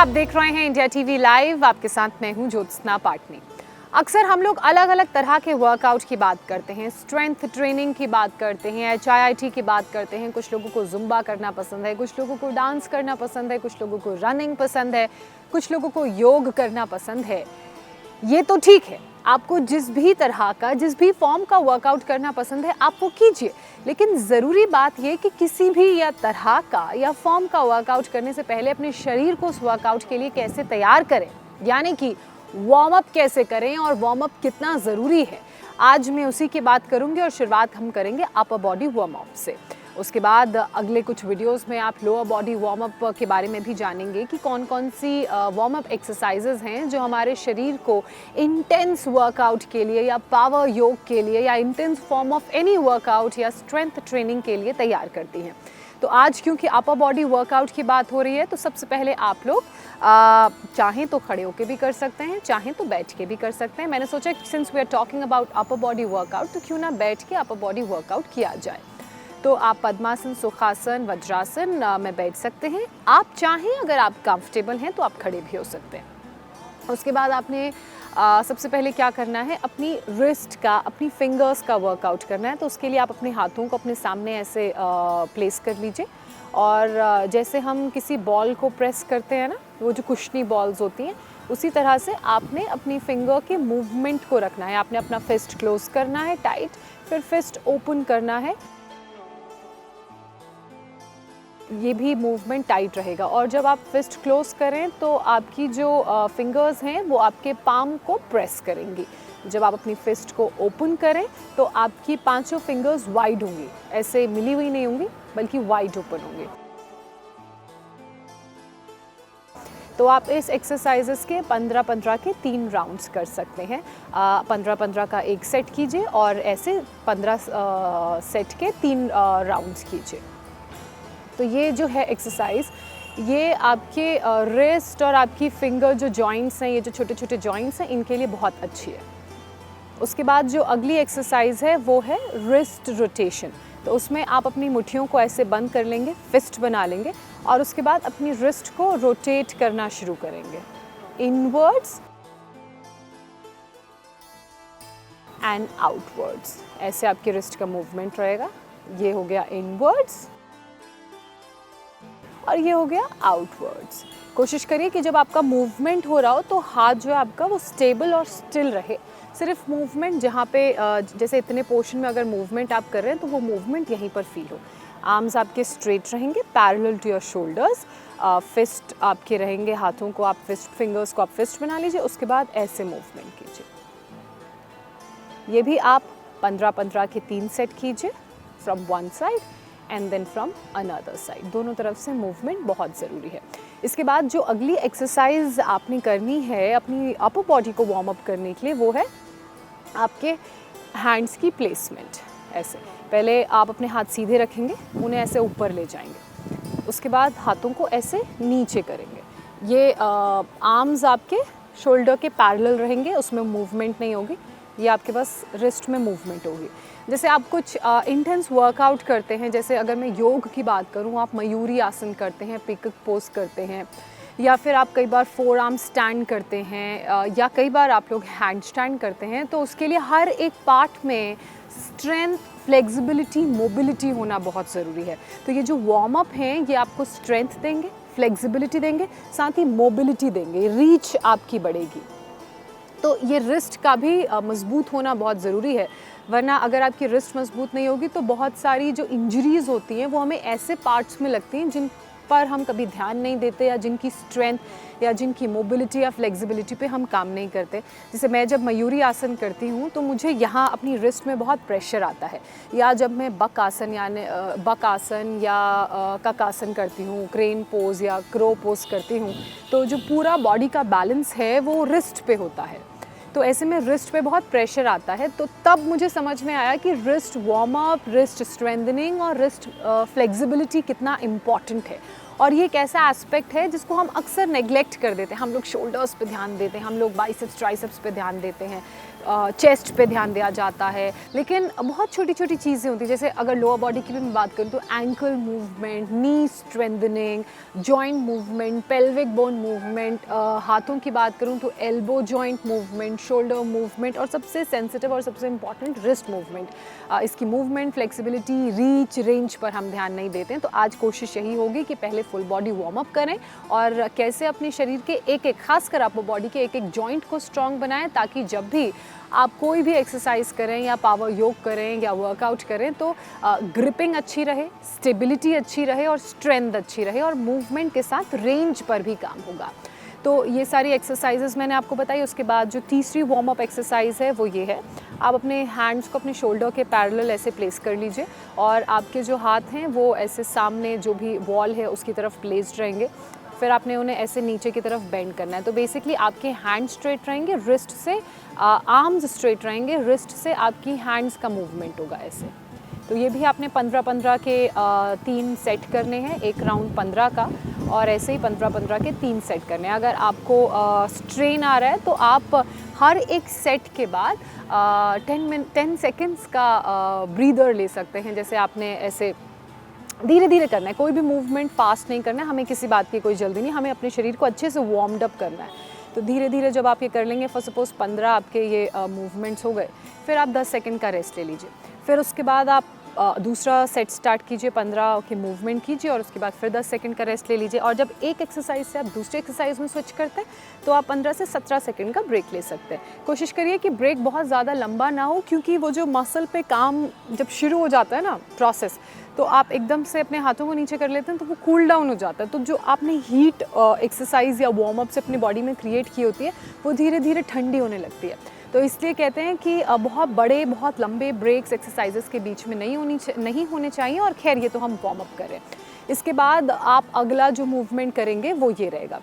आप देख रहे हैं इंडिया टीवी लाइव। आपके साथ मैं हूं ज्योत्सना पाटनी। अक्सर हम लोग अलग अलग तरह के वर्कआउट की बात करते हैं, स्ट्रेंथ ट्रेनिंग की बात करते हैं, HIIT की बात करते हैं। कुछ लोगों को जुम्बा करना पसंद है, कुछ लोगों को डांस करना पसंद है, कुछ लोगों को रनिंग पसंद है, कुछ लोगों को योग करना पसंद है। ये तो ठीक है, आपको जिस भी तरह का, जिस भी फॉर्म का वर्कआउट करना पसंद है आप वो कीजिए। लेकिन ज़रूरी बात ये कि किसी भी या तरह का या फॉर्म का वर्कआउट करने से पहले अपने शरीर को उस वर्कआउट के लिए कैसे तैयार करें, यानी कि वार्म अप कैसे करें और वार्म अप कितना ज़रूरी है। आज मैं उसी की बात करूंगी और शुरुआत हम करेंगे अपर बॉडी वार्म अप से। उसके बाद अगले कुछ वीडियोस में आप लोअर बॉडी वार्म अप के बारे में भी जानेंगे कि कौन कौन सी वार्म अप एक्सरसाइजेज हैं जो हमारे शरीर को इंटेंस वर्कआउट के लिए या पावर योग के लिए या intense form of any workout या स्ट्रेंथ ट्रेनिंग के लिए तैयार करती हैं। तो आज क्योंकि अपर बॉडी वर्कआउट की बात हो रही है तो सबसे पहले आप लोग चाहें तो खड़े होकर भी कर सकते हैं, चाहें तो बैठ के भी कर सकते हैं। मैंने सोचा since we are talking about upper body workout तो क्यों ना बैठ के अपर बॉडी वर्कआउट किया जाए। तो आप पद्मासन, सुखासन, वज्रासन में बैठ सकते हैं। आप चाहें अगर आप कंफर्टेबल हैं तो आप खड़े भी हो सकते हैं। उसके बाद आपने सबसे पहले क्या करना है, अपनी रिस्ट का, अपनी फिंगर्स का वर्कआउट करना है। तो उसके लिए आप अपने हाथों को अपने सामने ऐसे प्लेस कर लीजिए और जैसे हम किसी बॉल को प्रेस करते हैं ना, वो जो कुशनी बॉल्स होती हैं, उसी तरह से आपने अपनी फिंगर के मूवमेंट को रखना है। आपने अपना फिस्ट क्लोज करना है टाइट, फिर फिस्ट ओपन करना है, ये भी मूवमेंट टाइट रहेगा। और जब आप फिस्ट क्लोज करें तो आपकी जो फिंगर्स हैं वो आपके पाम को प्रेस करेंगी। जब आप अपनी फिस्ट को ओपन करें तो आपकी पांचों फिंगर्स वाइड होंगी, ऐसे मिली हुई नहीं होंगी बल्कि वाइड ओपन होंगी। तो आप इस एक्सरसाइजेस के 15-15 के 3 राउंड्स कर सकते हैं। 15-15 का एक सेट कीजिए और ऐसे 15 सेट के 3 राउंड्स कीजिए। तो ये जो है एक्सरसाइज, ये आपके रिस्ट और आपकी फिंगर जो जॉइंट्स हैं, ये जो छोटे छोटे जॉइंट्स हैं, इनके लिए बहुत अच्छी है। उसके बाद जो अगली एक्सरसाइज है वो है रिस्ट रोटेशन। तो उसमें आप अपनी मुट्ठियों को ऐसे बंद कर लेंगे, फिस्ट बना लेंगे और उसके बाद अपनी रिस्ट को रोटेट करना शुरू करेंगे, इनवर्ड्स एंड आउटवर्ड्स। ऐसे आपकी रिस्ट का मूवमेंट रहेगा। ये हो गया इनवर्ड्स और ये हो गया आउटवर्ड्स। कोशिश करिए कि जब आपका मूवमेंट हो रहा हो तो हाथ जो है आपका वो स्टेबल और स्टिल रहे। सिर्फ मूवमेंट जहाँ पे जैसे इतने पोर्शन में अगर मूवमेंट आप कर रहे हैं तो वो मूवमेंट यहीं पर फील हो। आर्म्स आपके स्ट्रेट रहेंगे, parallel to your shoulders. Fist आपके रहेंगे, हाथों को आप फिस्ट, फिंगर्स को आप फिस्ट बना लीजिए। उसके बाद ऐसे मूवमेंट कीजिए। ये भी आप 15-15 के 3 सेट कीजिए, from one side and then from another side. दोनों तरफ से मूवमेंट बहुत ज़रूरी है। इसके बाद जो अगली एक्सरसाइज आपने करनी है अपनी अपर बॉडी को वार्म अप करने के लिए वो है आपके हैंड्स की प्लेसमेंट। ऐसे पहले आप अपने हाथ सीधे रखेंगे, उन्हें ऐसे ऊपर ले जाएंगे। उसके बाद हाथों को ऐसे नीचे करेंगे। ये आर्म्स आपके शोल्डर के पैरेलल रहेंगे, उसमें मूवमेंट नहीं होगी। ये आपके पास रिस्ट में मूवमेंट होगी। जैसे आप कुछ इंटेंस वर्कआउट करते हैं, जैसे अगर मैं योग की बात करूं, आप मयूरी आसन करते हैं, पीकॉक पोज करते हैं, या फिर आप कई बार 4 आर्म स्टैंड करते हैं, या कई बार आप लोग हैंड स्टैंड करते हैं। तो उसके लिए हर एक पार्ट में स्ट्रेंथ, फ्लेक्सिबिलिटी, मोबिलिटी होना बहुत ज़रूरी है। तो ये जो वार्म अप हैं ये आपको स्ट्रेंथ देंगे, फ्लेक्सिबिलिटी देंगे, साथ ही मोबिलिटी देंगे, रीच आपकी बढ़ेगी। तो ये रिस्ट का भी मज़बूत होना बहुत ज़रूरी है, वरना अगर आपकी रिस्ट मजबूत नहीं होगी तो बहुत सारी जो इंजरीज़ होती हैं वो हमें ऐसे पार्ट्स में लगती हैं जिन पर हम कभी ध्यान नहीं देते, या जिनकी स्ट्रेंथ या जिनकी मोबिलिटी या फ्लेक्सिबिलिटी पे हम काम नहीं करते। जैसे मैं जब मयूरी आसन करती हूँ तो मुझे यहाँ अपनी रिस्ट में बहुत प्रेशर आता है, या जब मैं बक आसन या ककासन करती हूँ, क्रेन पोज या क्रो पोज करती हूँ, तो जो पूरा बॉडी का बैलेंस है वो रिस्ट पे होता है। तो ऐसे में रिस्ट पे बहुत प्रेशर आता है। तो तब मुझे समझ में आया कि wrist warm up, wrist strengthening और रिस्ट फ्लेक्सिबिलिटी कितना इम्पॉर्टेंट है। और ये एक ऐसा एस्पेक्ट है जिसको हम अक्सर नेग्लेक्ट कर देते हैं। हम लोग शोल्डर्स पे ध्यान देते हैं, हम लोग बाइसेप्स ट्राइसेप्स पे ध्यान देते हैं, चेस्ट पे ध्यान दिया जाता है, लेकिन बहुत छोटी छोटी चीज़ें होती हैं। जैसे अगर लोअर बॉडी की भी मैं बात करूँ तो ankle movement, knee strengthening, joint movement, pelvic bone movement, हाथों की बात करूँ तो elbow joint movement, shoulder movement और सबसे सेंसिटिव और सबसे इम्पॉर्टेंट रिस्ट मूवमेंट। इसकी मूवमेंट, फ्लेक्सिबिलिटी, रीच, रेंज पर हम ध्यान नहीं देते हैं। तो आज कोशिश यही होगी कि पहले फुल बॉडी वार्म अप करें और कैसे अपने शरीर के एक एक, खासकर आप बॉडी के एक एक जॉइंट को स्ट्रॉन्ग बनाएं, ताकि जब भी आप कोई भी एक्सरसाइज करें या पावर योग करें या वर्कआउट करें तो ग्रिपिंग अच्छी रहे, स्टेबिलिटी अच्छी रहे और स्ट्रेंथ अच्छी रहे और मूवमेंट के साथ रेंज पर भी काम होगा। तो ये सारी एक्सरसाइजेज मैंने आपको बताई। उसके बाद जो तीसरी वार्म अप एक्सरसाइज है वो ये है, आप अपने हैंड्स को अपने शोल्डर के पैरेलल ऐसे प्लेस कर लीजिए और आपके जो हाथ हैं वो ऐसे सामने जो भी वॉल है उसकी तरफ प्लेस्ड रहेंगे। फिर आपने उन्हें ऐसे नीचे की तरफ बेंड करना है। तो बेसिकली आपके हैंड स्ट्रेट रहेंगे, रिस्ट से आर्म्स स्ट्रेट रहेंगे, रिस्ट से आपकी हैंड्स का मूवमेंट होगा ऐसे। तो ये भी आपने 15-15 के 3 सेट करने हैं, एक राउंड 15 का और ऐसे ही 15-15 के 3 सेट करने हैं। अगर आपको स्ट्रेन आ रहा है तो आप हर एक सेट के बाद 10 सेकेंड्स का ब्रीदर ले सकते हैं। जैसे आपने ऐसे धीरे धीरे करना है, कोई भी मूवमेंट फास्ट नहीं करना है, हमें किसी बात की कोई जल्दी नहीं, हमें अपने शरीर को अच्छे से वार्म्ड अप करना है। तो धीरे धीरे जब आप ये कर लेंगे, फॉर सपोज 15 आपके ये मूवमेंट्स हो गए, फिर आप 10 सेकंड का रेस्ट ले लीजिए। फिर उसके बाद आप दूसरा सेट स्टार्ट कीजिए, 15 के मूवमेंट कीजिए और उसके बाद फिर 10 सेकंड का रेस्ट ले लीजिए। और जब एक एक्सरसाइज से आप दूसरे एक्सरसाइज में स्विच करते हैं तो आप 15 से 17 सेकंड का ब्रेक ले सकते हैं। कोशिश करिए कि ब्रेक बहुत ज़्यादा लंबा ना हो, क्योंकि वो जो मसल पे काम जब शुरू हो जाता है ना प्रोसेस, तो आप एकदम से अपने हाथों को नीचे कर लेते हैं तो वो कूल डाउन हो जाता है। तो जो आपने हीट एक्सरसाइज या वार्म अप से अपनी बॉडी में क्रिएट की होती है वो धीरे धीरे ठंडी होने लगती है। तो इसलिए कहते हैं कि बहुत बड़े, बहुत लंबे ब्रेक्स एक्सरसाइजेस के बीच में नहीं होने चाहिए। और खैर ये तो हम वार्म अप करें। इसके बाद आप अगला जो मूवमेंट करेंगे वो ये रहेगा।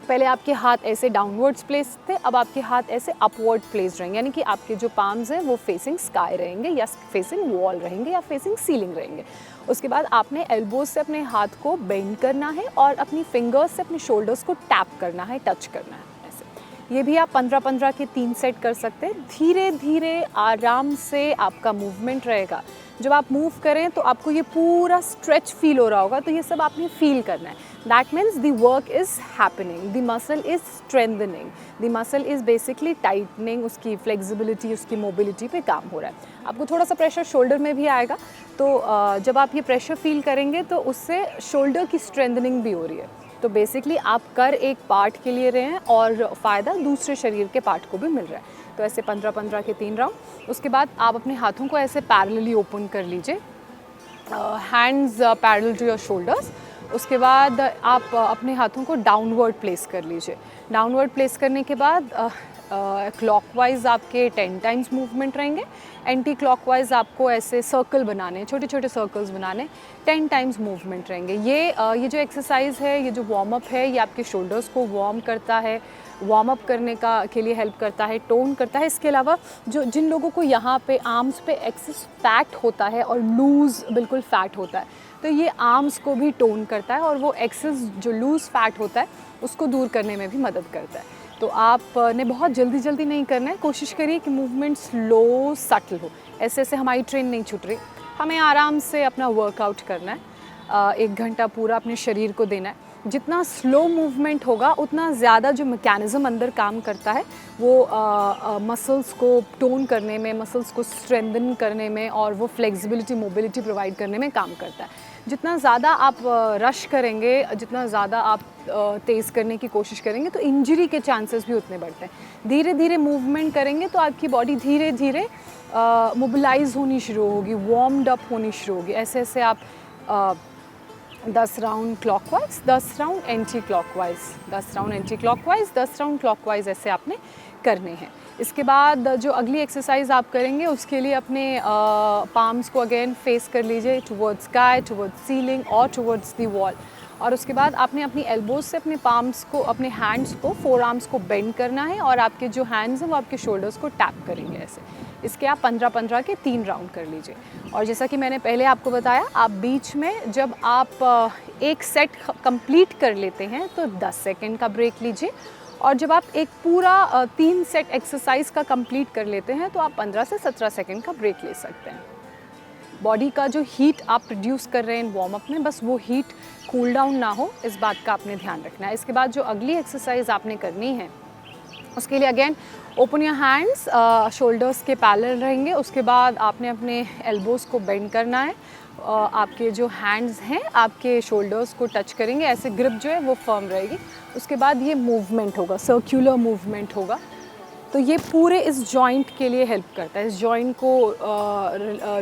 पहले आपके हाथ ऐसे डाउनवर्ड्स प्लेस थे, अब आपके हाथ ऐसे अपवर्ड प्लेस रहेंगे, यानी कि आपके जो पाम्स हैं वो फेसिंग स्काई रहेंगे या फेसिंग वॉल रहेंगे या फेसिंग सीलिंग रहेंगे। उसके बाद आपने एल्बोज से अपने हाथ को बेंड करना है और अपनी फिंगर्स से अपने शोल्डर्स को टैप करना है, टच करना है ऐसे। ये भी आप 15-15 के 3 सेट कर सकते हैं। धीरे धीरे आराम से आपका मूवमेंट रहेगा। जब आप मूव करें तो आपको ये पूरा स्ट्रेच फील हो रहा होगा, तो ये सब आपने फील करना है। That means the work is happening, the muscle is strengthening, the muscle is basically tightening, उसकी फ्लेक्सिबिलिटी, उसकी मोबिलिटी पे काम हो रहा है। आपको थोड़ा सा प्रेशर शोल्डर में भी आएगा, तो जब आप ये प्रेशर फील करेंगे तो उससे शोल्डर की स्ट्रेंथनिंग भी हो रही है। तो बेसिकली आप कर एक पार्ट के लिए रहे हैं और फ़ायदा दूसरे शरीर के पार्ट को भी मिल रहा है। तो ऐसे 15-15 के 3 राउंड। उसके बाद आप अपने हाथों को ऐसे पैरेलली ओपन कर लीजिए, hands parallel to your shoulders. उसके बाद आप अपने हाथों को डाउनवर्ड प्लेस कर लीजिए। डाउनवर्ड प्लेस करने के बाद क्लॉकवाइज आपके 10 टाइम्स मूवमेंट रहेंगे। एंटी क्लॉकवाइज आपको ऐसे सर्कल बनाने, छोटे छोटे सर्कल्स बनाने, 10 टाइम्स मूवमेंट रहेंगे। ये जो एक्सरसाइज है, ये जो वार्म अप है, ये आपके शोल्डर्स को वार्म करता है, वार्म अप करने के लिए हेल्प करता है, टोन करता है। इसके अलावा जिन लोगों को यहाँ पे आर्म्स पे एक्सेस फैट होता है और लूज़ बिल्कुल फैट होता है, तो ये आर्म्स को भी टोन करता है और वो एक्सेस जो लूज़ फैट होता है उसको दूर करने में भी मदद करता है। तो आपने बहुत जल्दी नहीं करना है। कोशिश करिए कि मूवमेंट स्लो सटल हो। ऐसे ऐसे हमारी ट्रेन नहीं छूट रही, हमें आराम से अपना वर्कआउट करना है। 1 घंटा पूरा अपने शरीर को देना है। जितना स्लो मूवमेंट होगा उतना ज़्यादा जो मैकेनिज़्म अंदर काम करता है वो मसल्स को टोन करने में, मसल्स को स्ट्रेंथन करने में और वो फ्लेक्सिबिलिटी, मोबिलिटी प्रोवाइड करने में काम करता है। जितना ज़्यादा आप रश करेंगे, जितना ज़्यादा आप तेज़ करने की कोशिश करेंगे तो इंजरी के चांसेस भी उतने बढ़ते हैं। धीरे धीरे मूवमेंट करेंगे तो आपकी बॉडी धीरे धीरे मोबिलाइज होनी शुरू होगी, वार्म्ड अप होनी शुरू होगी। ऐसे ऐसे आप 10 round clockwise, 10 round anti clockwise, 10 round anti clockwise, 10 round clockwise ऐसे आपने करने हैं। इसके बाद जो अगली एक्सरसाइज आप करेंगे उसके लिए अपने पाम्स को अगेन फेस कर लीजिए टुवर्ड्स स्काई, टुवर्ड्स सीलिंग और टुवर्ड्स दी वॉल। और उसके बाद आपने अपनी एल्बोज से अपने पाम्स को, अपने हैंड्स को, फोर आर्म्स को बेंड करना है और आपके जो हैंड्स हैं वो आपके शोल्डर्स को टैप करेंगे ऐसे। इसके आप 15-15 के 3 राउंड कर लीजिए। और जैसा कि मैंने पहले आपको बताया, आप बीच में जब आप एक सेट कंप्लीट कर लेते हैं तो 10 सेकंड का ब्रेक लीजिए और जब आप एक पूरा 3 सेट एक्सरसाइज का कंप्लीट कर लेते हैं तो आप 15 से 17 सेकंड का ब्रेक ले सकते हैं। बॉडी का जो हीट आप प्रोड्यूस कर रहे हैं वार्म अप में, बस वो हीट कूल डाउन ना हो, इस बात का आपने ध्यान रखना है। इसके बाद जो अगली एक्सरसाइज आपने करनी है उसके लिए again open your hands, shoulders के पैरेलल रहेंगे। उसके बाद आपने अपने एल्बोज़ को बेंड करना है। आपके जो हैंड्स हैं आपके शोल्डर्स को टच करेंगे, ऐसे ग्रिप जो है वो फर्म रहेगी। उसके बाद ये मूवमेंट होगा, सर्कुलर मूवमेंट होगा। तो ये पूरे इस जॉइंट के लिए हेल्प करता है, इस जॉइंट को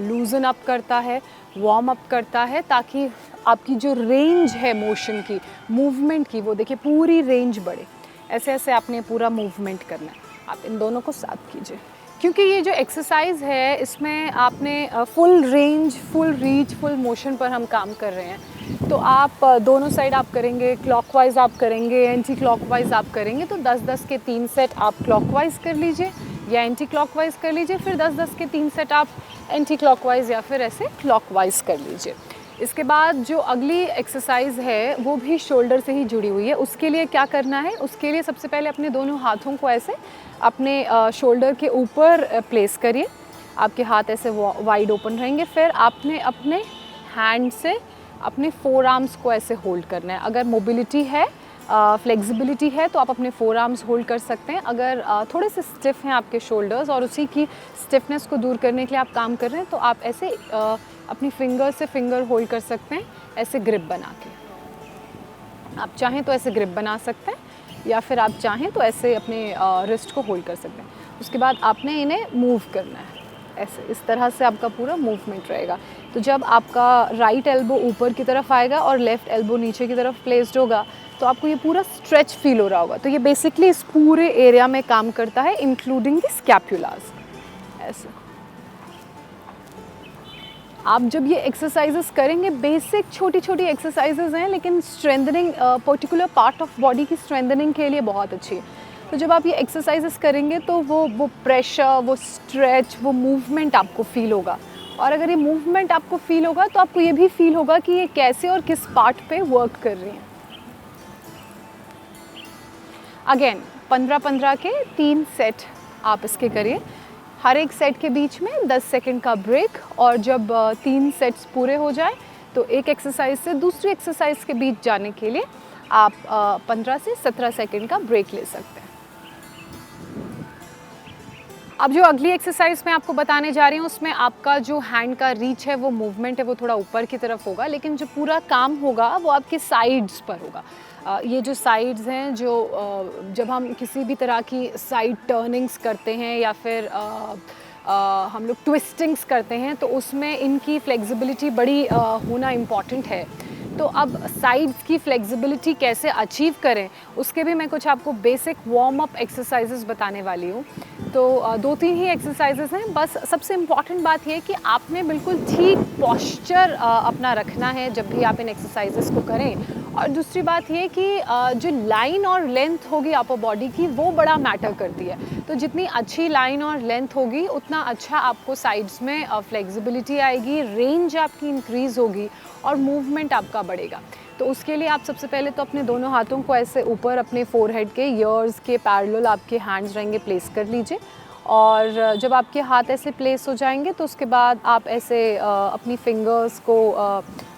लूज़न अप करता है, वार्म अप करता है, ताकि आपकी जो रेंज है मोशन की, मूवमेंट की, वो देखिए पूरी रेंज बढ़े। ऐसे ऐसे आपने पूरा मूवमेंट करना है। आप इन दोनों को साथ कीजिए, क्योंकि ये जो एक्सरसाइज है इसमें आपने full range, full reach, full motion पर हम काम कर रहे हैं। तो आप दोनों साइड आप करेंगे, क्लॉकवाइज आप करेंगे, एंटी क्लॉकवाइज आप करेंगे। तो 10-10 के 3 सेट आप क्लॉकवाइज कर लीजिए या एंटी क्लॉकवाइज कर लीजिए, फिर 10-10 के 3 सेट आप एंटी क्लॉकवाइज या फिर ऐसे क्लॉकवाइज कर लीजिए। इसके बाद जो अगली एक्सरसाइज है वो भी शोल्डर से ही जुड़ी हुई है। उसके लिए क्या करना है, उसके लिए सबसे पहले अपने दोनों हाथों को ऐसे अपने शोल्डर के ऊपर प्लेस करिए। आपके हाथ ऐसे वाइड ओपन रहेंगे। फिर आपने अपने हैंड से अपने फोर आर्म्स को ऐसे होल्ड करना है। अगर मोबिलिटी है, फ्लेक्सिबिलिटी है तो आप अपने फोर आर्म्स होल्ड कर सकते हैं। अगर थोड़े से स्टिफ हैं आपके शोल्डर्स और उसी की स्टिफनेस को दूर करने के लिए आप काम कर रहे हैं, तो आप ऐसे अपनी फिंगर से फिंगर होल्ड कर सकते हैं, ऐसे ग्रिप बना के। आप चाहें तो ऐसे ग्रिप बना सकते हैं या फिर आप चाहें तो ऐसे अपने रिस्ट को होल्ड कर सकते हैं। उसके बाद आपने इन्हें मूव करना है ऐसे, इस तरह से आपका पूरा मूवमेंट रहेगा। तो जब आपका राइट एल्बो ऊपर की तरफ आएगा और लेफ़्ट एल्बो नीचे की तरफ प्लेस्ड होगा तो आपको ये पूरा स्ट्रेच फील हो रहा होगा। तो ये बेसिकली इस पूरे एरिया में काम करता है, इंक्लूडिंग द स्कैपुलास। ऐसे आप जब ये एक्सरसाइजेस करेंगे, बेसिक छोटी छोटी एक्सरसाइजेस हैं लेकिन strengthening, particular part of body की स्ट्रेंथनिंग के लिए बहुत अच्छी है। तो जब आप ये एक्सरसाइजेस करेंगे तो वो प्रेशर, वो स्ट्रेच, वो मूवमेंट आपको फील होगा। और अगर ये मूवमेंट आपको फील होगा तो आपको ये भी फील होगा कि ये कैसे और किस पार्ट पे वर्क कर रही हैं। अगेन 15-15 के 3 सेट आप इसके करिए। हर एक सेट के बीच में 10 सेकंड का ब्रेक, और जब 3 सेट्स पूरे हो जाए तो एक एक्सरसाइज से दूसरी एक्सरसाइज के बीच जाने के लिए आप 15 से 17 सेकंड का ब्रेक ले सकते हैं। अब जो अगली एक्सरसाइज मैं आपको बताने जा रही हूँ उसमें आपका जो हैंड का रीच है, वो मूवमेंट है, वो थोड़ा ऊपर की तरफ होगा, लेकिन जो पूरा काम होगा वो आपके साइड्स पर होगा। ये जो साइड्स हैं, जो जब हम किसी भी तरह की साइड टर्निंग्स करते हैं या फिर हम लोग ट्विस्टिंग्स करते हैं तो उसमें इनकी फ्लेक्सिबिलिटी बड़ी होना इम्पॉर्टेंट है। तो अब साइड्स की फ्लेक्सिबिलिटी कैसे अचीव करें उसके भी मैं कुछ आपको बेसिक वार्म अप एक्सरसाइजेस बताने वाली हूँ। तो 2-3 ही एक्सरसाइजेस हैं। बस सबसे इम्पॉर्टेंट बात ये है कि आपने बिल्कुल ठीक पॉस्चर अपना रखना है जब भी आप इन एक्सरसाइजेस को करें। और दूसरी बात ये कि जो लाइन और लेंथ होगी अपर बॉडी की, वो बड़ा मैटर करती है। तो जितनी अच्छी लाइन और लेंथ होगी उतना अच्छा आपको साइड्स में फ्लेक्सिबिलिटी आएगी, रेंज आपकी इंक्रीज़ होगी और मूवमेंट आपका बढ़ेगा। तो उसके लिए आप सबसे पहले तो अपने दोनों हाथों को ऐसे ऊपर अपने फोरहेड के, ईयर्स के पैरेलल आपके हैंड्स रहेंगे, प्लेस कर लीजिए। और जब आपके हाथ ऐसे प्लेस हो जाएंगे तो उसके बाद आप ऐसे अपनी फिंगर्स को,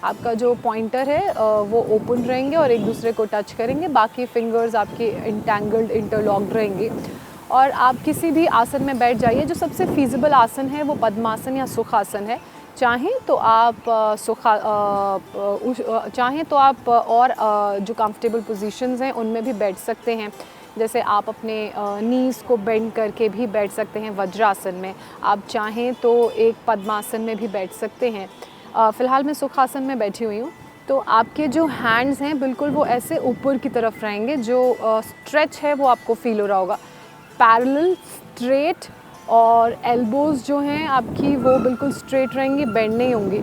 आपका जो पॉइंटर है वो ओपन रहेंगे और एक दूसरे को टच करेंगे। बाकी फिंगर्स आपके इंटैंगल्ड, इंटरलॉक्ड रहेंगे। और आप किसी भी आसन में बैठ जाइए। जो सबसे फीजिबल आसन है वो पद्मासन या सुखासन है। चाहें तो आप और जो कंफर्टेबल पोजीशंस हैं उनमें भी बैठ सकते हैं। जैसे आप अपने नीज़ को बेंड करके भी बैठ सकते हैं वज्रासन में। आप चाहें तो एक पद्मासन में भी बैठ सकते हैं। फ़िलहाल मैं सुखासन में बैठी हुई हूँ। तो आपके जो हैंड्स हैं बिल्कुल वो ऐसे ऊपर की तरफ रहेंगे। जो स्ट्रेच है वो आपको फील हो रहा होगा, पैरेलल, स्ट्रेट, और एल्बोज़ जो हैं आपकी वो बिल्कुल स्ट्रेट रहेंगी, बेंड नहीं होंगी।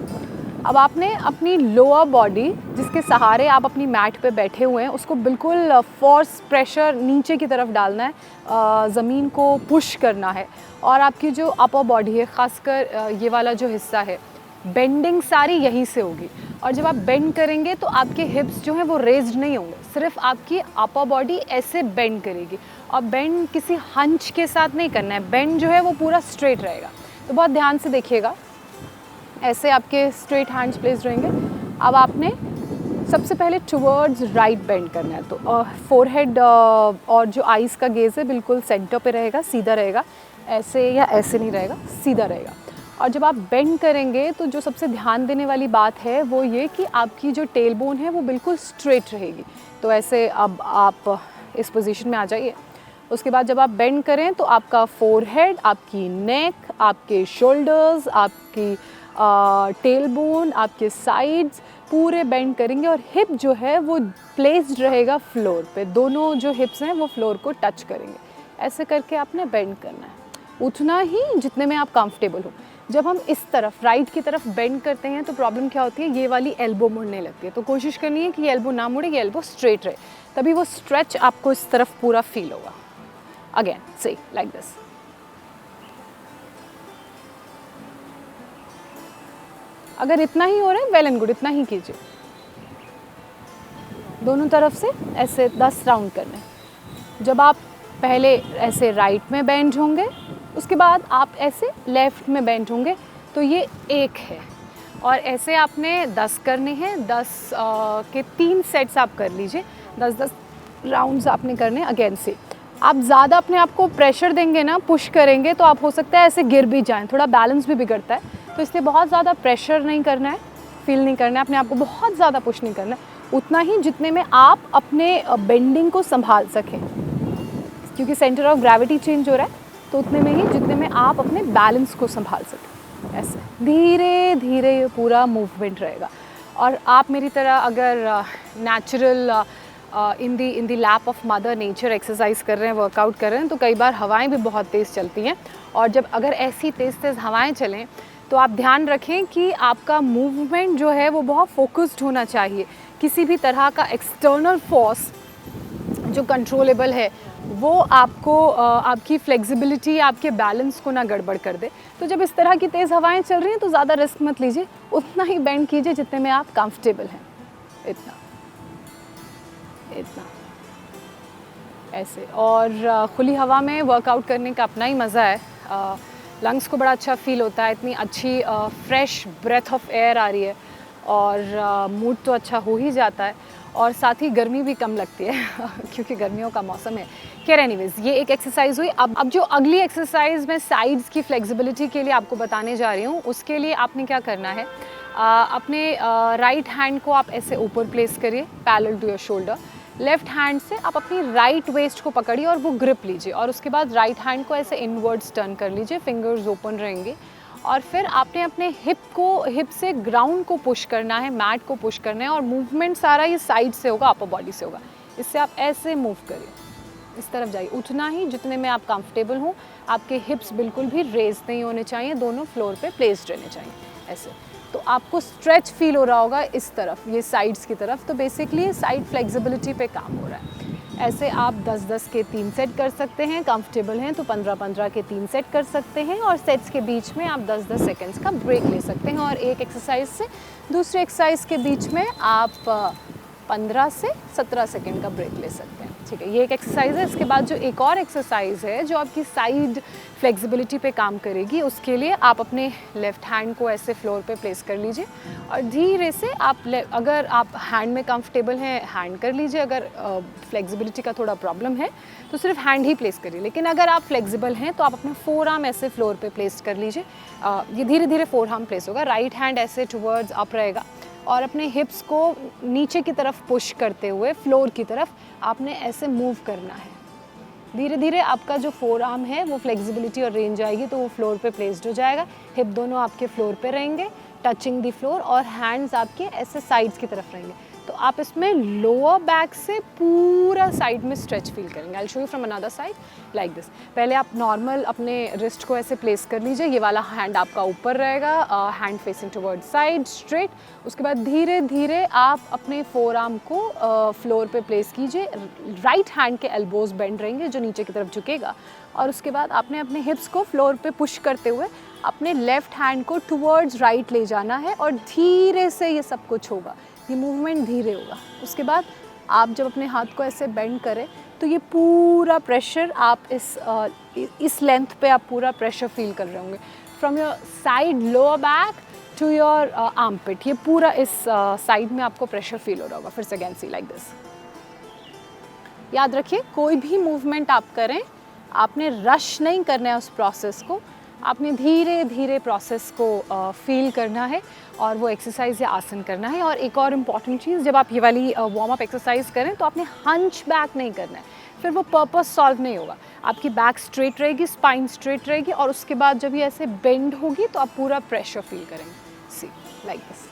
अब आपने अपनी लोअर बॉडी, जिसके सहारे आप अपनी मैट पे बैठे हुए हैं, उसको बिल्कुल फोर्स, प्रेशर नीचे की तरफ डालना है, ज़मीन को पुश करना है। और आपकी जो अपर बॉडी है, ख़ासकर ये वाला जो हिस्सा है, बेंडिंग सारी यहीं से होगी। और जब आप बेंड करेंगे तो आपके हिप्स जो हैं वो रेज्ड नहीं होंगे, सिर्फ आपकी अपर बॉडी ऐसे बेंड करेगी, और बेंड किसी हंच के साथ नहीं करना है, बेंड जो है वो पूरा स्ट्रेट रहेगा। तो बहुत ध्यान से देखिएगा, ऐसे आपके स्ट्रेट हैंड्स प्लेस रहेंगे। अब आपने सबसे पहले टुवर्ड्स राइट बेंड करना है, तो फोरहेड और जो आईज़ का गेज़ है बिल्कुल सेंटर पे रहेगा, सीधा रहेगा, ऐसे या ऐसे नहीं रहेगा, सीधा रहेगा। और जब आप बेंड करेंगे तो जो सबसे ध्यान देने वाली बात है वो ये कि आपकी जो टेल बोन है वो बिल्कुल स्ट्रेट रहेगी। तो ऐसे अब आप इस पोजीशन में आ जाइए। उसके बाद जब आप बेंड करें तो आपका फोरहेड, आपकी नेक, आपके शोल्डर्स, आपकी टेल बोन, आपके साइड्स पूरे बेंड करेंगे, और हिप जो है वो प्लेस्ड रहेगा फ्लोर पे, दोनों जो हिप्स हैं वो फ्लोर को टच करेंगे। ऐसे करके आपने बेंड करना है, उतना ही जितने में आप कंफर्टेबल हो। जब हम इस तरफ राइट की तरफ बेंड करते हैं तो प्रॉब्लम क्या होती है, ये वाली एल्बो मुड़ने लगती है। तो कोशिश करनी है कि ये एल्बो ना मुड़े, ये एल्बो स्ट्रेट रहे, तभी वो स्ट्रेच आपको इस तरफ पूरा फील होगा। अगेन से लाइक दिस। अगर इतना ही हो रहा है वेल एंड गुड, इतना ही कीजिए। दोनों तरफ से ऐसे 10 राउंड करने। जब आप पहले ऐसे राइट में बेंड होंगे, उसके बाद आप ऐसे लेफ़्ट में बेंड होंगे, तो ये एक है। और ऐसे आपने 10 करने हैं, 10 के 3 सेट्स आप कर लीजिए, 10-10 राउंड्स आपने करने। अगेन से आप ज़्यादा अपने आप को प्रेशर देंगे ना, पुश करेंगे, तो आप हो सकता है ऐसे गिर भी जाएं, थोड़ा बैलेंस भी बिगड़ता है। तो इसलिए बहुत ज़्यादा प्रेशर नहीं करना है, फील नहीं करना है, अपने आप को बहुत ज़्यादा पुश नहीं करना है, उतना ही जितने में आप अपने बेंडिंग को संभाल सकें, क्योंकि सेंटर ऑफ ग्रेविटी चेंज हो रहा है। तो उतने में ही जितने में आप अपने बैलेंस को संभाल सकें। ऐसे धीरे धीरे ये पूरा मूवमेंट रहेगा। और आप मेरी तरह अगर natural in the lap of mother nature exercise कर रहे हैं, वर्कआउट कर रहे हैं, तो कई बार हवाएं भी बहुत तेज़ चलती हैं। और जब अगर ऐसी तेज़ हवाएं चलें तो आप ध्यान रखें कि आपका मूवमेंट जो है वो बहुत फोकस्ड होना चाहिए। किसी भी तरह का एक्सटर्नल फोर्स जो कंट्रोलेबल है वो आपको आपकी फ्लेक्सिबिलिटी, आपके बैलेंस को ना गड़बड़ कर दे। तो जब इस तरह की तेज़ हवाएं चल रही हैं तो ज़्यादा रिस्क मत लीजिए, उतना ही बेंड कीजिए जितने में आप कंफर्टेबल हैं। इतना इतना ऐसे। और खुली हवा में वर्कआउट करने का अपना ही मज़ा है। लंग्स को बड़ा अच्छा फील होता है, इतनी अच्छी फ्रेश ब्रेथ ऑफ एयर आ रही है, और मूड तो अच्छा हो ही जाता है, और साथ ही गर्मी भी कम लगती है क्योंकि गर्मियों का मौसम है। खैर एनीवेज, ये एक एक्सरसाइज हुई। अब जो अगली एक्सरसाइज मैं साइड्स की फ्लेक्सिबिलिटी के लिए आपको बताने जा रही हूँ, उसके लिए आपने क्या करना है, अपने राइट हैंड को आप ऐसे ऊपर प्लेस करिए parallel to your shoulder. Left hand से आप अपनी राइट वेस्ट को पकड़िए और वो ग्रिप लीजिए, और उसके बाद राइट हैंड को ऐसे इनवर्ड्स टर्न कर लीजिए, फिंगर्स ओपन रहेंगे। और फिर आपने अपने हिप से ग्राउंड को पुश करना है, मैट को पुश करना है, और मूवमेंट सारा ये साइड से होगा, अपर बॉडी से होगा। इससे आप ऐसे मूव करिए, इस तरफ जाइए, उठना ही जितने में आप कंफर्टेबल हो। आपके हिप्स बिल्कुल भी रेज नहीं होने चाहिए, दोनों फ्लोर पे प्लेस्ड रहने चाहिए ऐसे। तो आपको स्ट्रेच फील हो रहा होगा इस तरफ, ये साइड्स की तरफ। तो बेसिकली साइड फ्लेक्सिबिलिटी पे काम हो रहा है। ऐसे आप 10-10 के 3 सेट कर सकते हैं, कंफर्टेबल हैं तो 15-15 के 3 सेट कर सकते हैं, और सेट्स के बीच में आप 10-10 सेकेंड्स का ब्रेक ले सकते हैं, और एक एक्सरसाइज से दूसरे एक्सरसाइज के बीच में आप 15 से 17 सेकेंड का ब्रेक ले सकते हैं। ठीक है, ये एक एक्सरसाइज है। इसके बाद जो एक और एक्सरसाइज है जो आपकी साइड फ्लेक्सिबिलिटी पे काम करेगी, उसके लिए आप अपने लेफ़्ट हैंड को ऐसे फ्लोर पे प्लेस कर लीजिए, और धीरे से आप अगर आप हैंड में कंफर्टेबल हैं हैंड कर लीजिए, अगर फ्लेक्सिबिलिटी का थोड़ा प्रॉब्लम है तो सिर्फ हैंड ही प्लेस करिए, लेकिन अगर आप फ्लेक्सिबल हैं तो आप अपना फोर आर्म ऐसे फ्लोर पे प्लेस कर लीजिए। ये धीरे धीरे फोर आर्म प्लेस होगा, राइट हैंड ऐसे टुवर्ड्स अप रहेगा, और अपने हिप्स को नीचे की तरफ पुश करते हुए फ्लोर की तरफ आपने ऐसे मूव करना है। धीरे धीरे आपका जो फोर आर्म है वो फ्लेक्सिबिलिटी और रेंज आएगी, तो वो फ्लोर पे प्लेस्ड हो जाएगा। हिप दोनों आपके फ्लोर पे रहेंगे, टचिंग द फ्लोर, और हैंड्स आपके ऐसे साइड्स की तरफ रहेंगे। तो आप इसमें लोअर बैक से पूरा साइड में स्ट्रेच फील करेंगे। I will show you from another side like this. पहले आप नॉर्मल अपने रिस्ट को ऐसे प्लेस कर लीजिए, ये वाला हैंड आपका ऊपर रहेगा, hand facing toward side straight. उसके बाद धीरे धीरे आप अपने फोर आर्म को फ्लोर पे प्लेस कीजिए, राइट हैंड के एल्बोज बेंड रहेंगे जो नीचे की तरफ झुकेगा, और उसके बाद आपने अपने हिप्स को फ्लोर पे पुश करते हुए अपने लेफ्ट हैंड को टुवर्ड्स राइट ले जाना है, और धीरे से ये सब कुछ होगा, ये मूवमेंट धीरे होगा। उसके बाद आप जब अपने हाथ को ऐसे बेंड करें तो ये पूरा प्रेशर आप इस लेंथ पे आप पूरा प्रेशर फील कर रहे होंगे, from your side lower back to your armpit. ये पूरा इस साइड में आपको प्रेशर फील हो रहा होगा। फिर से अगेन सी लाइक दिस। याद रखिए, कोई भी मूवमेंट आप करें, आपने रश नहीं करना है उस प्रोसेस को, आपने धीरे धीरे प्रोसेस को फील करना है और वो एक्सरसाइज या आसन करना है। और एक और इम्पॉर्टेंट चीज़, जब आप ये वाली वार्म अप एक्सरसाइज करें तो आपने हंच बैक नहीं करना है, फिर वो पर्पस सॉल्व नहीं होगा। आपकी बैक स्ट्रेट रहेगी, स्पाइन स्ट्रेट रहेगी, और उसके बाद जब ये ऐसे बेंड होगी तो आप पूरा प्रेशर फील करेंगे। सी लाइक दिस।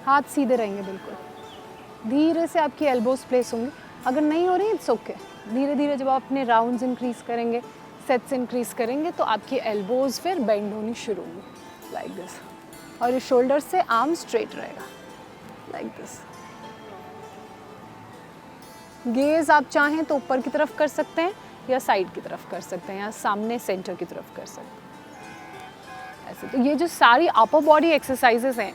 हाथ सीधे रहेंगे बिल्कुल, धीरे से आपकी एल्बोज प्लेस होंगी। अगर नहीं हो रही इट्स ओके, धीरे धीरे जब आप अपने राउंड्स इंक्रीज़ करेंगे, सेट्स इंक्रीज़ करेंगे, तो आपकी एल्बोज फिर बेंड होनी शुरू होंगी लाइक दिस। और ये शोल्डर से आर्म स्ट्रेट रहेगा लाइक दिस। गेज आप चाहें तो ऊपर की तरफ कर सकते हैं या साइड की तरफ कर सकते हैं या सामने सेंटर की तरफ कर सकते हैं ऐसे। तो ये जो सारी अपर बॉडी एक्सरसाइजेस हैं,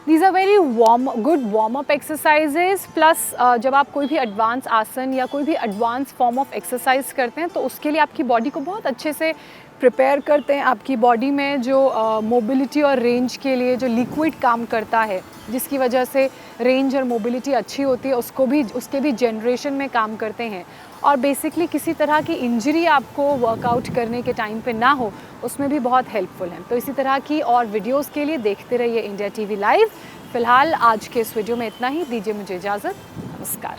these are very good warm up exercises. Plus जब आप कोई भी एडवांस आसन या कोई भी एडवांस फॉर्म ऑफ एक्सरसाइज करते हैं तो उसके लिए आपकी बॉडी को बहुत अच्छे से प्रिपेयर करते हैं। आपकी बॉडी में जो मोबिलिटी और रेंज के लिए जो लिक्विड काम करता है, जिसकी वजह से रेंज और मोबिलिटी अच्छी होती है, उसके भी जनरेशन में काम करते हैं। और बेसिकली किसी तरह की इंजरी आपको वर्कआउट करने के टाइम पे ना हो, उसमें भी बहुत हेल्पफुल हैं। तो इसी तरह की और वीडियोस के लिए देखते रहिए इंडिया टीवी लाइव। फ़िलहाल आज के इस वीडियो में इतना ही, दीजिए मुझे इजाज़त। नमस्कार।